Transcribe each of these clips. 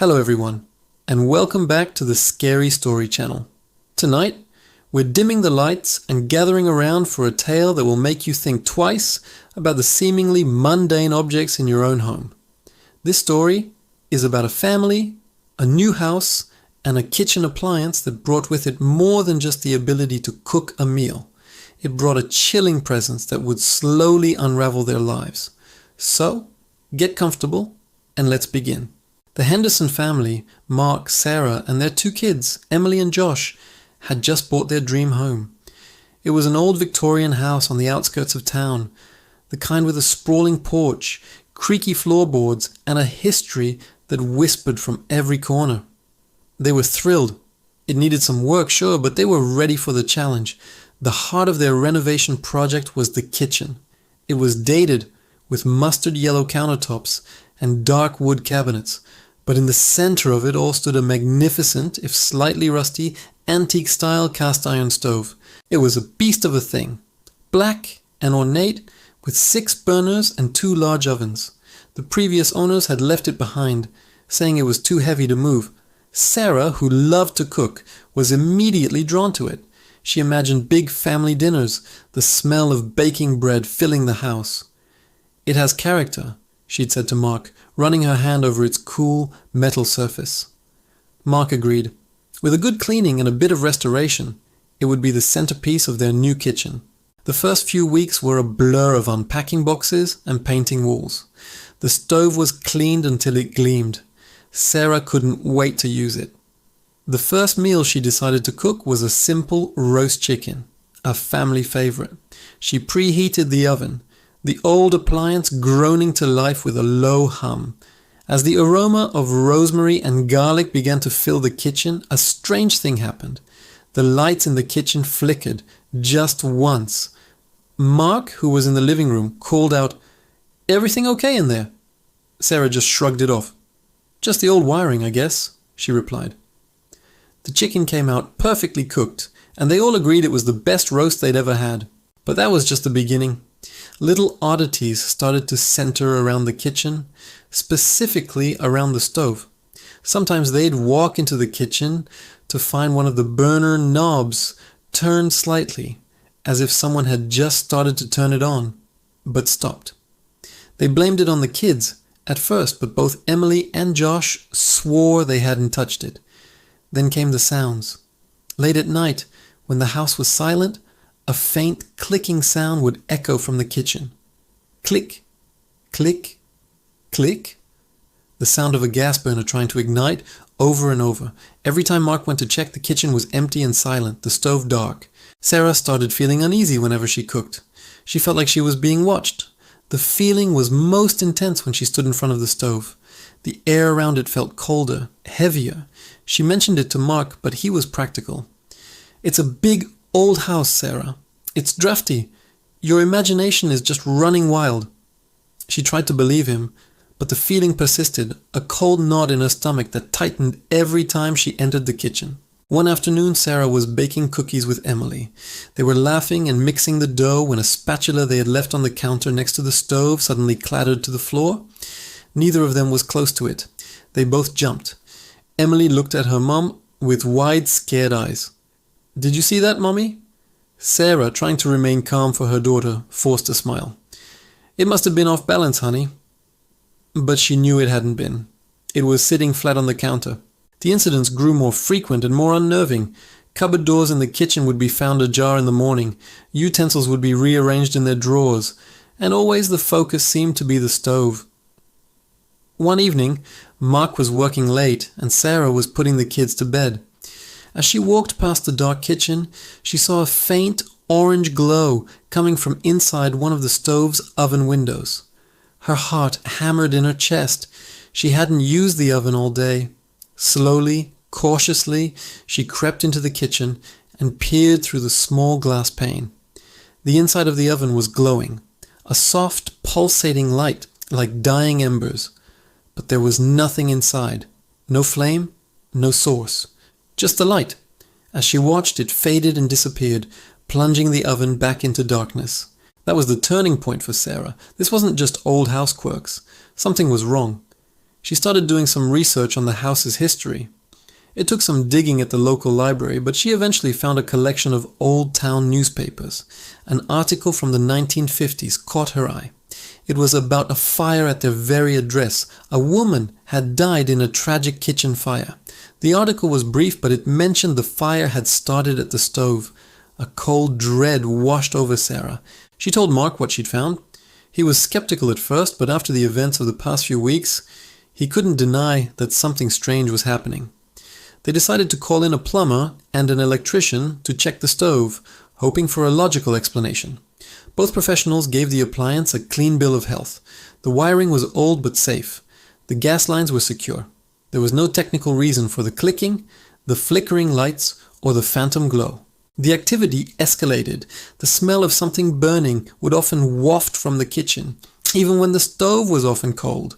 Hello everyone, and welcome back to the Scary Story channel. Tonight, we're dimming the lights and gathering around for a tale that will make you think twice about the seemingly mundane objects in your own home. This story is about a family, a new house, and a kitchen appliance that brought with it more than just the ability to cook a meal. It brought a chilling presence that would slowly unravel their lives. So, get comfortable and let's begin. The Henderson family, Mark, Sarah, and their two kids, Emily and Josh, had just bought their dream home. It was an old Victorian house on the outskirts of town, the kind with a sprawling porch, creaky floorboards, and a history that whispered from every corner. They were thrilled. It needed some work, sure, but they were ready for the challenge. The heart of their renovation project was the kitchen. It was dated, with mustard yellow countertops and dark wood cabinets, but in the center of it all stood a magnificent, if slightly rusty, antique-style cast-iron stove. It was a beast of a thing, black and ornate, with 6 burners and 2 large ovens. The previous owners had left it behind, saying it was too heavy to move. Sarah, who loved to cook, was immediately drawn to it. She imagined big family dinners, the smell of baking bread filling the house. "It has character," she'd said to Mark, running her hand over its cool, metal surface. Mark agreed. With a good cleaning and a bit of restoration, it would be the centerpiece of their new kitchen. The first few weeks were a blur of unpacking boxes and painting walls. The stove was cleaned until it gleamed. Sarah couldn't wait to use it. The first meal she decided to cook was a simple roast chicken, a family favorite. She preheated the oven, the old appliance groaning to life with a low hum. As the aroma of rosemary and garlic began to fill the kitchen, a strange thing happened. The lights in the kitchen flickered just once. Mark, who was in the living room, called out, "Everything okay in there?" Sarah just shrugged it off. "Just the old wiring, I guess," she replied. The chicken came out perfectly cooked, and they all agreed it was the best roast they'd ever had. But that was just the beginning. Little oddities started to center around the kitchen, specifically around the stove. Sometimes they'd walk into the kitchen to find one of the burner knobs turned slightly, as if someone had just started to turn it on, but stopped. They blamed it on the kids at first, but both Emily and Josh swore they hadn't touched it. Then came the sounds. Late at night, when the house was silent, a faint clicking sound would echo from the kitchen. Click, click, click. The sound of a gas burner trying to ignite over and over. Every time Mark went to check, the kitchen was empty and silent, the stove dark. Sarah started feeling uneasy whenever she cooked. She felt like she was being watched. The feeling was most intense when she stood in front of the stove. The air around it felt colder, heavier. She mentioned it to Mark, but he was practical. "It's a big old house, Sarah. It's drafty. Your imagination is just running wild." She tried to believe him, but the feeling persisted, a cold knot in her stomach that tightened every time she entered the kitchen. One afternoon, Sarah was baking cookies with Emily. They were laughing and mixing the dough when a spatula they had left on the counter next to the stove suddenly clattered to the floor. Neither of them was close to it. They both jumped. Emily looked at her mom with wide, scared eyes. "Did you see that, Mommy?" Sarah, trying to remain calm for her daughter, forced a smile. "It must have been off balance, honey." But she knew it hadn't been. It was sitting flat on the counter. The incidents grew more frequent and more unnerving. Cupboard doors in the kitchen would be found ajar in the morning. Utensils would be rearranged in their drawers. And always the focus seemed to be the stove. One evening, Mark was working late and Sarah was putting the kids to bed. As she walked past the dark kitchen, she saw a faint orange glow coming from inside one of the stove's oven windows. Her heart hammered in her chest. She hadn't used the oven all day. Slowly, cautiously, she crept into the kitchen and peered through the small glass pane. The inside of the oven was glowing, a soft, pulsating light like dying embers. But there was nothing inside. No flame, no source. Just the light. As she watched, it faded and disappeared, plunging the oven back into darkness. That was the turning point for Sarah. This wasn't just old house quirks. Something was wrong. She started doing some research on the house's history. It took some digging at the local library, but she eventually found a collection of old town newspapers. An article from the 1950s caught her eye. It was about a fire at their very address. A woman had died in a tragic kitchen fire. The article was brief, but it mentioned the fire had started at the stove. A cold dread washed over Sarah. She told Mark what she'd found. He was skeptical at first, but after the events of the past few weeks, he couldn't deny that something strange was happening. They decided to call in a plumber and an electrician to check the stove, hoping for a logical explanation. Both professionals gave the appliance a clean bill of health. The wiring was old but safe. The gas lines were secure. There was no technical reason for the clicking, the flickering lights, or the phantom glow. The activity escalated. The smell of something burning would often waft from the kitchen, even when the stove was often cold.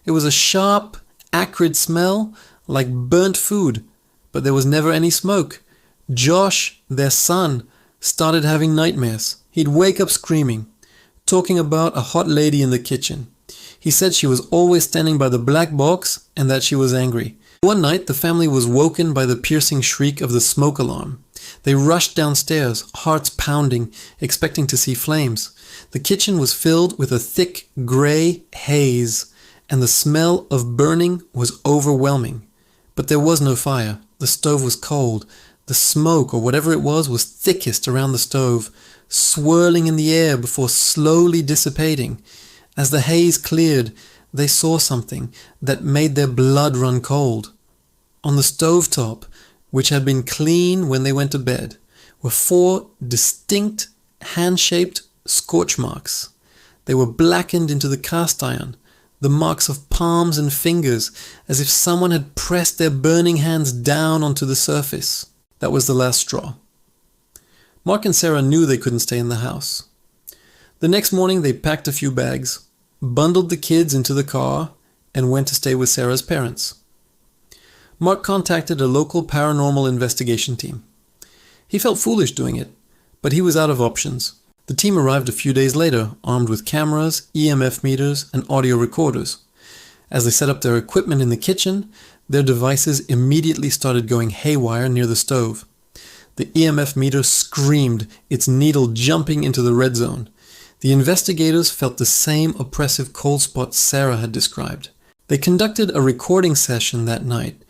It was a sharp, acrid smell, like burnt food, but there was never any smoke. Josh, their son, started having nightmares. He'd wake up screaming, talking about a hot lady in the kitchen. He said she was always standing by the black box and that she was angry. One night, the family was woken by the piercing shriek of the smoke alarm. They rushed downstairs, hearts pounding, expecting to see flames. The kitchen was filled with a thick, grey haze, and the smell of burning was overwhelming. But there was no fire. The stove was cold. The smoke, or whatever it was thickest around the stove, swirling in the air before slowly dissipating. As the haze cleared, they saw something that made their blood run cold. On the stovetop, which had been clean when they went to bed, were 4 distinct hand-shaped scorch marks. They were blackened into the cast iron, the marks of palms and fingers, as if someone had pressed their burning hands down onto the surface. That was the last straw. Mark and Sarah knew they couldn't stay in the house. The next morning they packed a few bags, bundled the kids into the car, and went to stay with Sarah's parents. Mark contacted a local paranormal investigation team. He felt foolish doing it, but he was out of options. The team arrived a few days later, armed with cameras, EMF meters, and audio recorders. As they set up their equipment in the kitchen, their devices immediately started going haywire near the stove. The EMF meter screamed, its needle jumping into the red zone. The investigators felt the same oppressive cold spot Sarah had described. They conducted a recording session that night.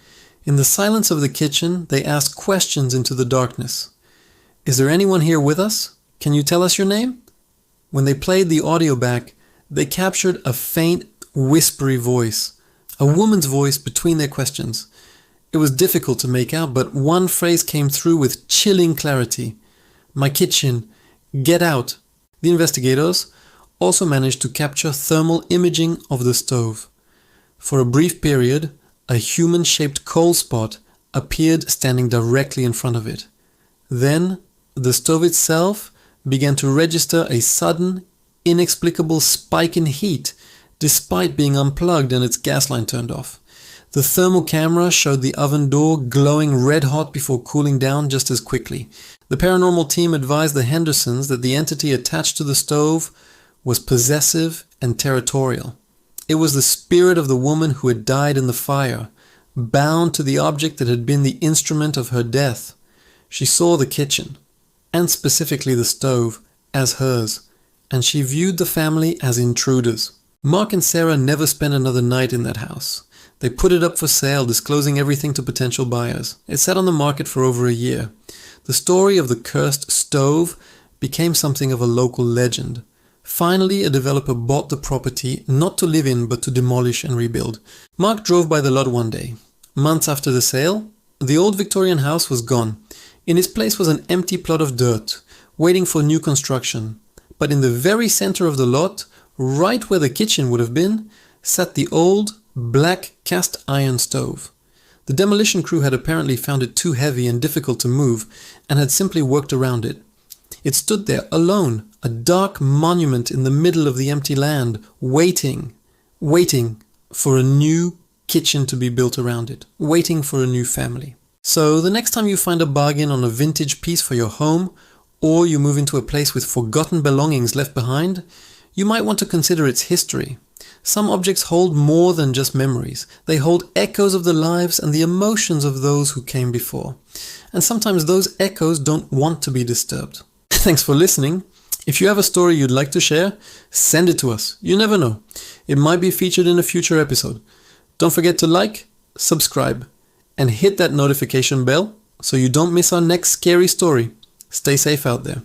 In the silence of the kitchen, they asked questions into the darkness. "Is there anyone here with us? Can you tell us your name?" When they played the audio back, they captured a faint, whispery voice, a woman's voice between their questions. It was difficult to make out, but one phrase came through with chilling clarity. "My kitchen. Get out." The investigators also managed to capture thermal imaging of the stove. For a brief period, a human-shaped cold spot appeared standing directly in front of it. Then, the stove itself began to register a sudden, inexplicable spike in heat, despite being unplugged and its gas line turned off. The thermal camera showed the oven door glowing red-hot before cooling down just as quickly. The paranormal team advised the Hendersons that the entity attached to the stove was possessive and territorial. It was the spirit of the woman who had died in the fire, bound to the object that had been the instrument of her death. She saw the kitchen, and specifically the stove, as hers, and she viewed the family as intruders. Mark and Sarah never spent another night in that house. They put it up for sale, disclosing everything to potential buyers. It sat on the market for over a year. The story of the cursed stove became something of a local legend. Finally, a developer bought the property not to live in but to demolish and rebuild. Mark drove by the lot one day. Months after the sale, the old Victorian house was gone. In its place was an empty plot of dirt, waiting for new construction. But in the very center of the lot, right where the kitchen would have been, sat the old, black cast iron stove. The demolition crew had apparently found it too heavy and difficult to move, and had simply worked around it. It stood there alone, a dark monument in the middle of the empty land, waiting for a new kitchen to be built around it, waiting for a new family. So the next time you find a bargain on a vintage piece for your home, or you move into a place with forgotten belongings left behind, you might want to consider its history. Some objects hold more than just memories. They hold echoes of the lives and the emotions of those who came before. And sometimes those echoes don't want to be disturbed. Thanks for listening. If you have a story you'd like to share, send it to us. You never know. It might be featured in a future episode. Don't forget to like, subscribe, and hit that notification bell so you don't miss our next scary story. Stay safe out there.